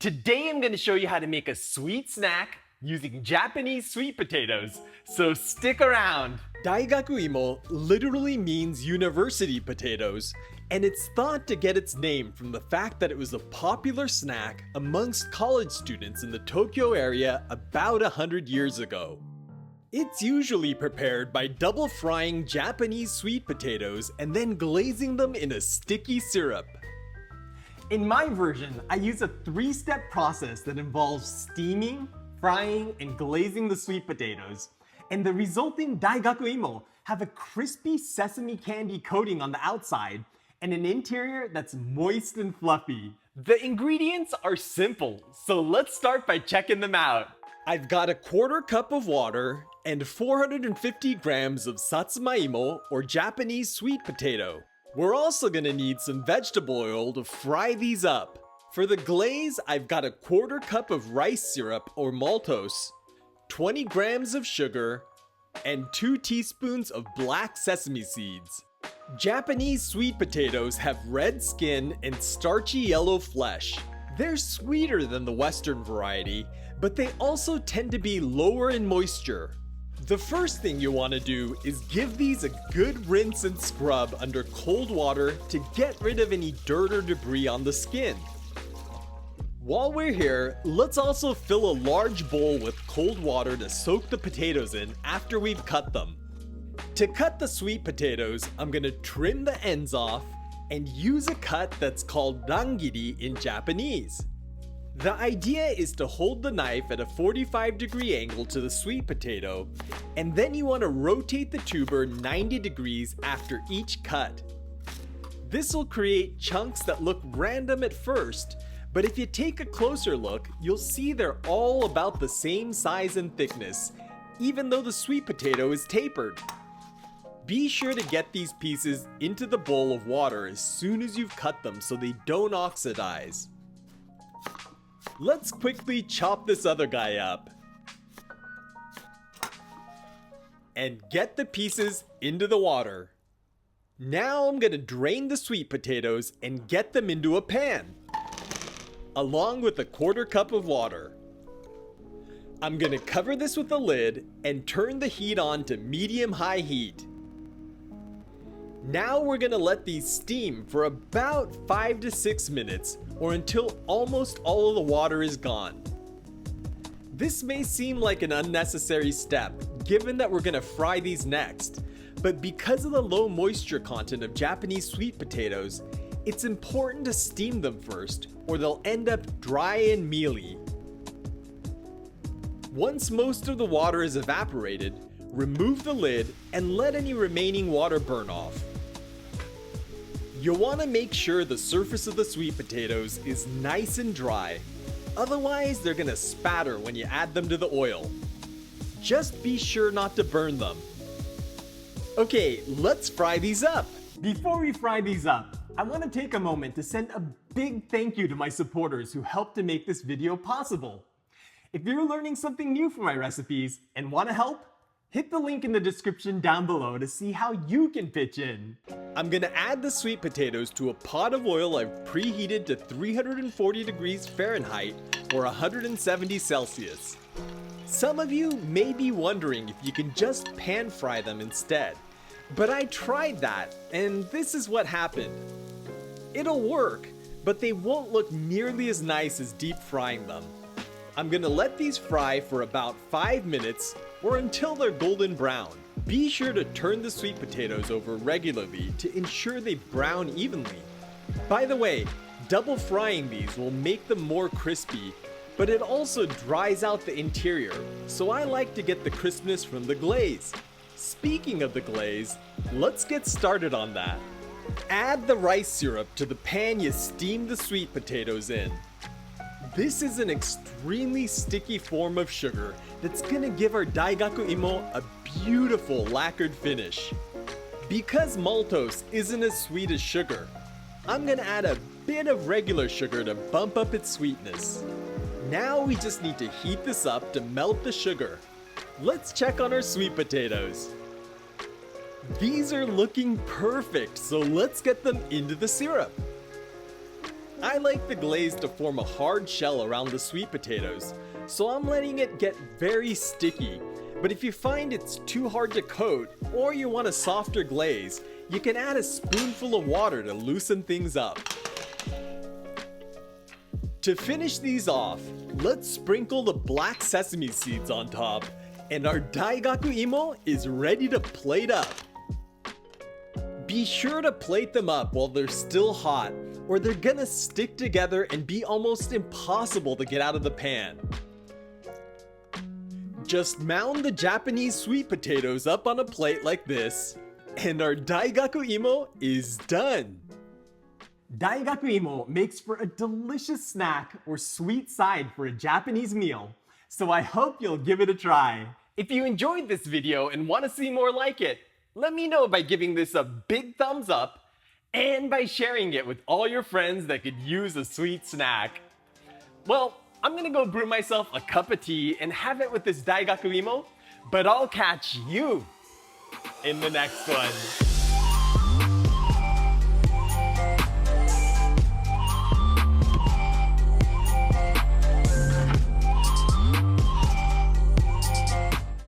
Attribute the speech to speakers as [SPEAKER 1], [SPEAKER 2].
[SPEAKER 1] Today I'm going to show you how to make a sweet snack using Japanese sweet potatoes, so stick around!
[SPEAKER 2] Daigaku Imo literally means university potatoes, and it's thought to get its name from the fact that it was a popular snack amongst college students in the Tokyo area about 100 years ago. It's usually prepared by double frying Japanese sweet potatoes and then glazing them in a sticky syrup.
[SPEAKER 1] In my version, I use a 3-step process that involves steaming, frying, and glazing the sweet potatoes, and the resulting Daigaku Imo have a crispy sesame candy coating on the outside and an interior that's moist and fluffy. The ingredients are simple, so let's start by checking them out.
[SPEAKER 2] I've got a 1/4 cup of water and 450 grams of satsuma imo or Japanese sweet potato. We're also gonna need some vegetable oil to fry these up. For the glaze, I've got a 1/4 cup of rice syrup or maltose, 20 grams of sugar, and 2 teaspoons of black sesame seeds. Japanese sweet potatoes have red skin and starchy yellow flesh. They're sweeter than the Western variety, but they also tend to be lower in moisture. The first thing you want to do is give these a good rinse and scrub under cold water to get rid of any dirt or debris on the skin. While we're here, let's also fill a large bowl with cold water to soak the potatoes in after we've cut them. To cut the sweet potatoes, I'm going to trim the ends off and use a cut that's called rangiri in Japanese. The idea is to hold the knife at a 45-degree angle to the sweet potato, and then you want to rotate the tuber 90 degrees after each cut. This will create chunks that look random at first, but if you take a closer look, you'll see they're all about the same size and thickness, even though the sweet potato is tapered. Be sure to get these pieces into the bowl of water as soon as you've cut them so they don't oxidize. Let's quickly chop this other guy up and get the pieces into the water. Now I'm gonna drain the sweet potatoes and get them into a pan, along with a 1/4 cup of water. I'm gonna cover this with a lid and turn the heat on to medium-high heat. Now we're gonna let these steam for about 5 to 6 minutes or until almost all of the water is gone. This may seem like an unnecessary step given that we're gonna fry these next, but because of the low moisture content of Japanese sweet potatoes, it's important to steam them first or they'll end up dry and mealy. Once most of the water is evaporated, remove the lid and let any remaining water burn off. You'll want to make sure the surface of the sweet potatoes is nice and dry, otherwise they're gonna spatter when you add them to the oil. Just be sure not to burn them. Okay, let's fry these up.
[SPEAKER 1] Before we fry these up, I want to take a moment to send a big thank you to my supporters who helped to make this video possible. If you're learning something new from my recipes and want to help, hit the link in the description down below to see how you can pitch in.
[SPEAKER 2] I'm gonna add the sweet potatoes to a pot of oil I've preheated to 340 degrees Fahrenheit or 170 Celsius. Some of you may be wondering if you can just pan fry them instead, but I tried that and this is what happened. It'll work, but they won't look nearly as nice as deep frying them. I'm gonna let these fry for about 5 minutes or until they're golden brown. Be sure to turn the sweet potatoes over regularly to ensure they brown evenly. By the way, double frying these will make them more crispy, but it also dries out the interior, so I like to get the crispness from the glaze. Speaking of the glaze, let's get started on that. Add the rice syrup to the pan you steamed the sweet potatoes in. This is an extremely sticky form of sugar that's gonna give our Daigaku Imo a beautiful lacquered finish. Because maltose isn't as sweet as sugar, I'm gonna add a bit of regular sugar to bump up its sweetness. Now we just need to heat this up to melt the sugar. Let's check on our sweet potatoes. These are looking perfect, so let's get them into the syrup. I like the glaze to form a hard shell around the sweet potatoes, so I'm letting it get very sticky. But if you find it's too hard to coat, or you want a softer glaze, you can add a spoonful of water to loosen things up. To finish these off, let's sprinkle the black sesame seeds on top, and our Daigaku Imo is ready to plate up. Be sure to plate them up while they're still hot, or they're gonna stick together and be almost impossible to get out of the pan. Just mound the Japanese sweet potatoes up on a plate like this, and our Daigaku Imo is done.
[SPEAKER 1] Daigaku Imo makes for a delicious snack or sweet side for a Japanese meal, so I hope you'll give it a try. If you enjoyed this video and want to see more like it, let me know by giving this a big thumbs up and by sharing it with all your friends that could use a sweet snack. Well, I'm gonna go brew myself a cup of tea and have it with this Daigaku Imo, but I'll catch you in the next one.